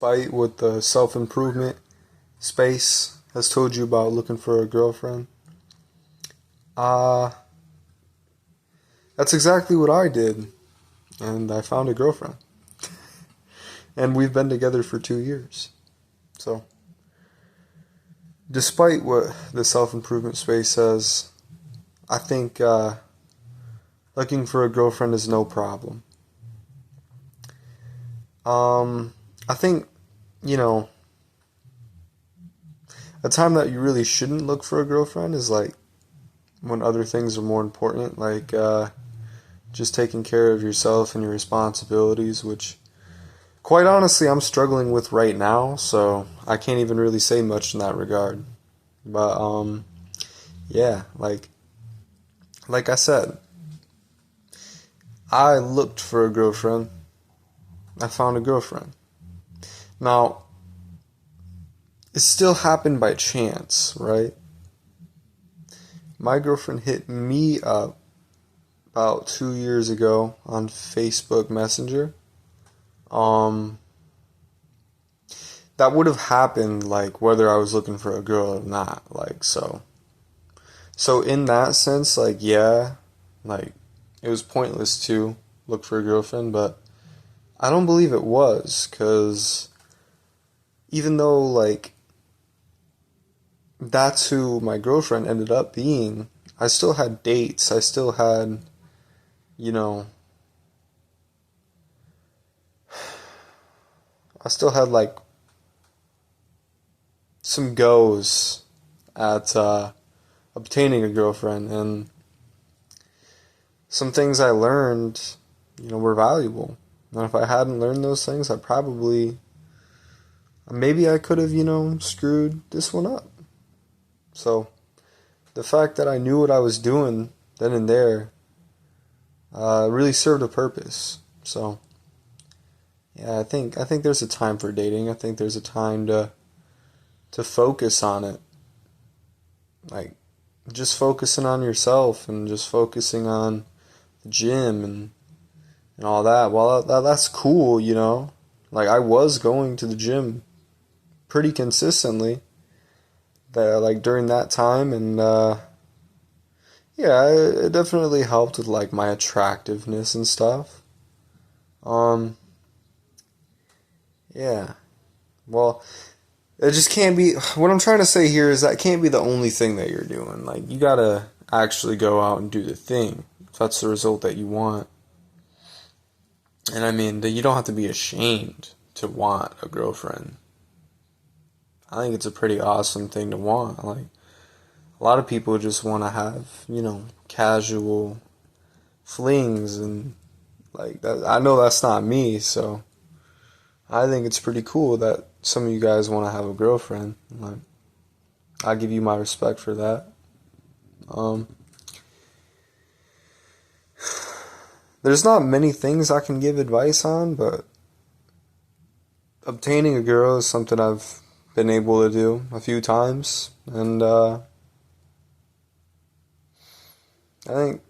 Fight with the self-improvement space has told you about looking for a girlfriend. Uh, that's exactly what I did, and I found a girlfriend. And we've been together for 2 years. So, despite what the self-improvement space says, I think looking for a girlfriend is no problem. I think, you know, a time that you really shouldn't look for a girlfriend is like when other things are more important, like just taking care of yourself and your responsibilities, which quite honestly I'm struggling with right now, so I can't even really say much in that regard. But yeah, like I said, I looked for a girlfriend. I found a girlfriend. Now, it still happened by chance, right? My girlfriend hit me up about 2 years ago on Facebook Messenger. Um, that would have happened like whether I was looking for a girl or not. Like so. So in that sense, like yeah, like it was pointless to look for a girlfriend, but I don't believe it was, cause even though like that's who my girlfriend ended up being, I still had dates. I still had, you know, I still had like some goes at obtaining a girlfriend, and some things I learned, were valuable. And if I hadn't learned those things, maybe I could have, screwed this one up. So the fact that I knew what I was doing then and there really served a purpose. So yeah, I think there's a time for dating. I think there's a time to focus on it. Like just focusing on yourself and just focusing on the gym and all that. Well, that's cool, Like I was going to the gym pretty consistently like during that time, and yeah, it definitely helped with like my attractiveness and stuff. Um yeah. Well, it just can't be. What I'm trying to say here is that can't be the only thing that you're doing. Like you gotta actually go out and do the thing if that's the result that you want. And I mean, you don't have to be ashamed to want a girlfriend. I think it's a pretty awesome thing to want. Like a lot of people just want to have, casual flings, and like that. I know that's not me, so I think it's pretty cool that some of you guys want to have a girlfriend. Like I give you my respect for that. Um, there's not many things I can give advice on, but obtaining a girl is something I've been able to do a few times, and I think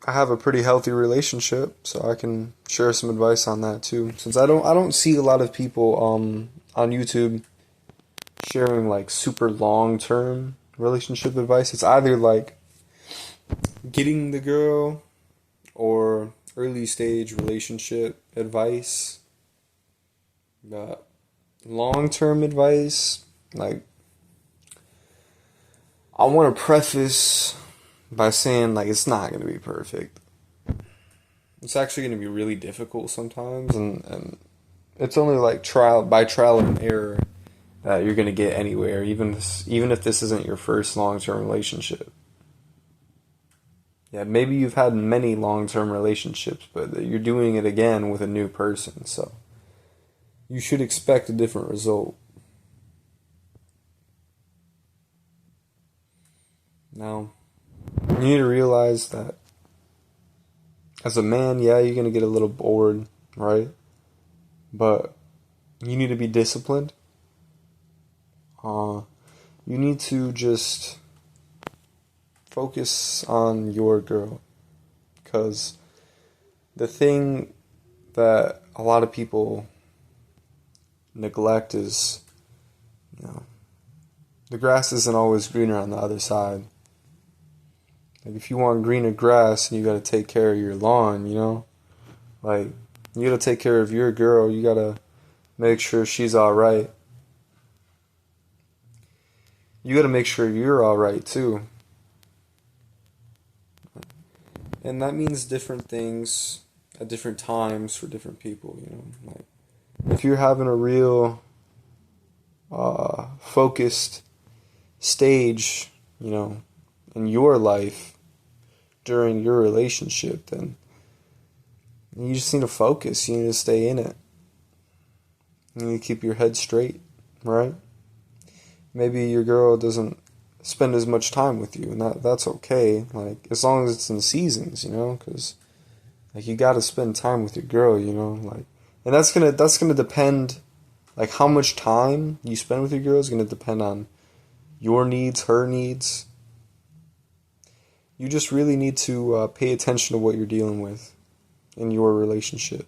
I have a pretty healthy relationship, so I can share some advice on that too. Since I don't see a lot of people on YouTube sharing like super long term relationship advice. It's either like getting the girl or early stage relationship advice. But long term advice, like I want to preface by saying like it's not going to be perfect. It's actually going to be really difficult sometimes, and it's only like trial and error that you're going to get anywhere, even if this isn't your first long-term relationship. Yeah, maybe you've had many long-term relationships, but you're doing it again with a new person, so you should expect a different result. Now, you need to realize that as a man, yeah, you're going to get a little bored, right? But you need to be disciplined. You need to just focus on your girl, because the thing that a lot of people neglect is, you know, the grass isn't always greener on the other side. Like, if you want greener grass, and you gotta take care of your lawn, you know? Like, you gotta take care of your girl, you gotta make sure she's alright. You gotta make sure you're alright, too. And that means different things at different times for different people, you know? Like, if you're having a real focused stage, you know, in your life during your relationship, then you just need to focus. You need to stay in it. You need to keep your head straight, right? Maybe your girl doesn't spend as much time with you, and that's okay. Like, as long as it's in seasons, you know, because like, you got to spend time with your girl, you know, like, and that's gonna depend. Like, how much time you spend with your girl is gonna depend on your needs, her needs. You just really need to pay attention to what you're dealing with in your relationship.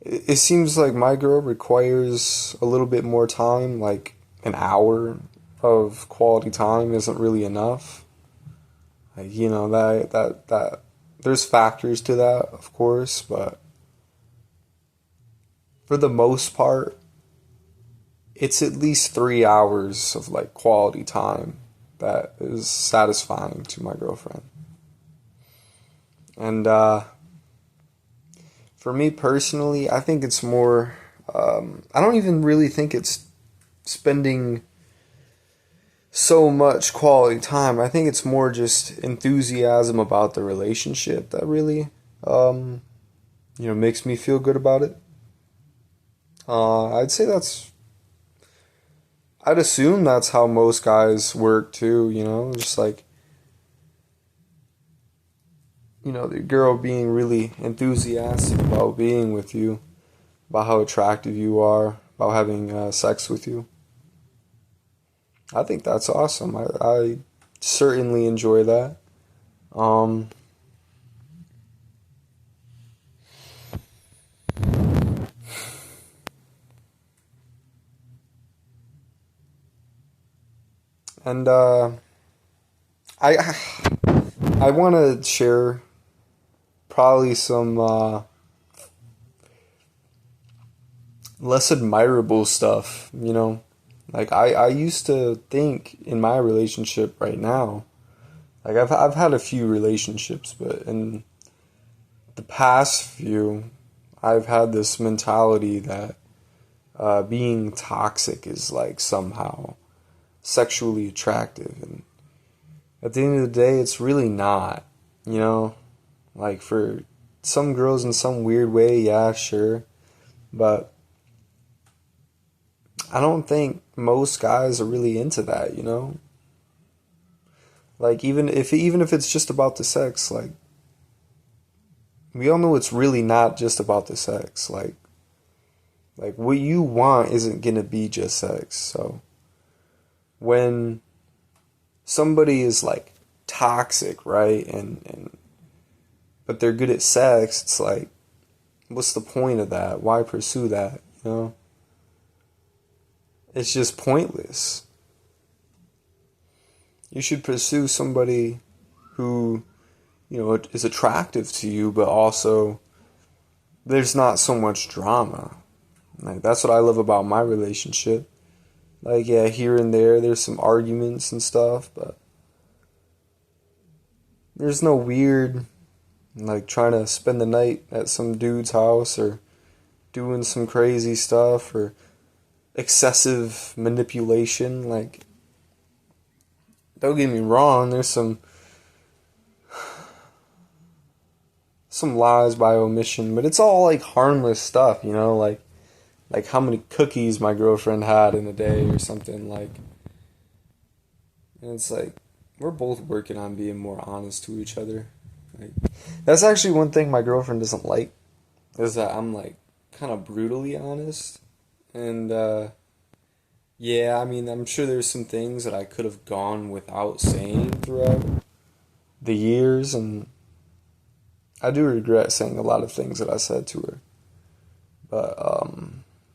It seems like my girl requires a little bit more time, like an hour of quality time isn't really enough. Like, you know, that there's factors to that, of course, but for the most part, it's at least 3 hours of like quality time that is satisfying to my girlfriend. And for me personally, I think it's more, I don't even really think it's spending so much quality time. I think it's more just enthusiasm about the relationship that really, makes me feel good about it. I'd assume that's how most guys work too, you know, just like, you know, the girl being really enthusiastic about being with you, about how attractive you are, about having sex with you. I think that's awesome. I certainly enjoy that. And I I want to share probably some less admirable stuff, you know. Like, I used to think in my relationship right now, like, I've had a few relationships, but in the past few, I've had this mentality that being toxic is like somehow sexually attractive, and at the end of the day, it's really not, you know. Like, for some girls in some weird way, yeah, sure, but I don't think most guys are really into that, you know. Like, even if it's just about the sex, like, we all know it's really not just about the sex. Like what you want isn't gonna be just sex. So when somebody is like toxic, right, and but they're good at sex, it's like, what's the point of that? Why pursue that? You know, it's just pointless. You should pursue somebody who, you know, is attractive to you, but also there's not so much drama. Like, that's what I love about my relationship. Like, yeah, here and there's some arguments and stuff, but there's no weird, like, trying to spend the night at some dude's house or doing some crazy stuff or excessive manipulation. Like, don't get me wrong, there's some lies by omission, but it's all like harmless stuff, you know, like how many cookies my girlfriend had in a day or something, like, and it's like, we're both working on being more honest to each other. Like, that's actually one thing my girlfriend doesn't like, is that I'm like kind of brutally honest. And yeah, I mean, I'm sure there's some things that I could have gone without saying throughout the years, and I do regret saying a lot of things that I said to her. But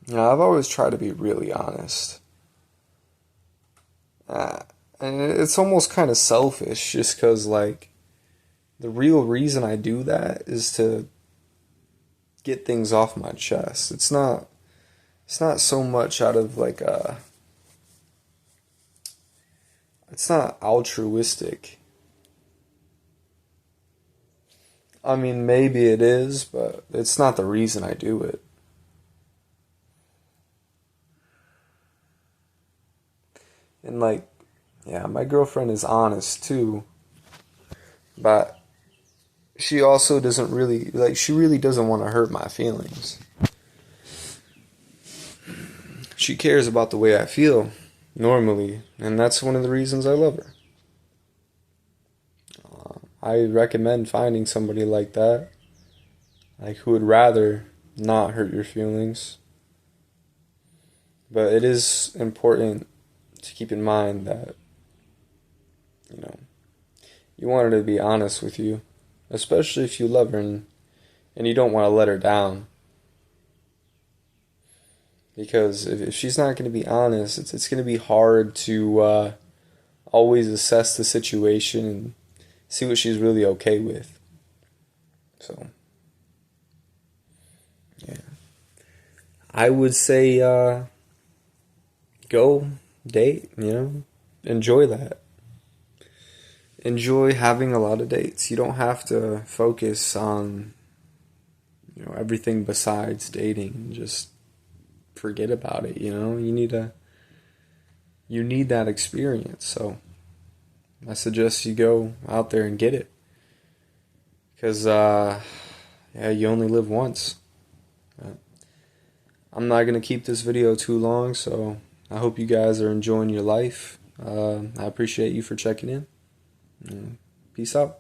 I've always tried to be really honest. Uh, and it's almost kind of selfish just because, like, the real reason I do that is to get things off my chest. It's not so much out of like it's not altruistic. I mean, maybe it is, but it's not the reason I do it. And like, yeah, my girlfriend is honest too, but she also doesn't really like she really doesn't want to hurt my feelings. She cares about the way I feel normally, and that's one of the reasons I love her. I recommend finding somebody like that, like who would rather not hurt your feelings. But it is important to keep in mind that, you know, you want her to be honest with you, especially if you love her and you don't want to let her down. Because if she's not going to be honest, it's going to be hard to always assess the situation and see what she's really okay with. So, yeah. I would say go date, enjoy that. Enjoy having a lot of dates. You don't have to focus on, everything besides dating. Just forget about it, you need that experience. So I suggest you go out there and get it. Because, yeah, you only live once. I'm not going to keep this video too long, so I hope you guys are enjoying your life. I appreciate you for checking in. Peace out.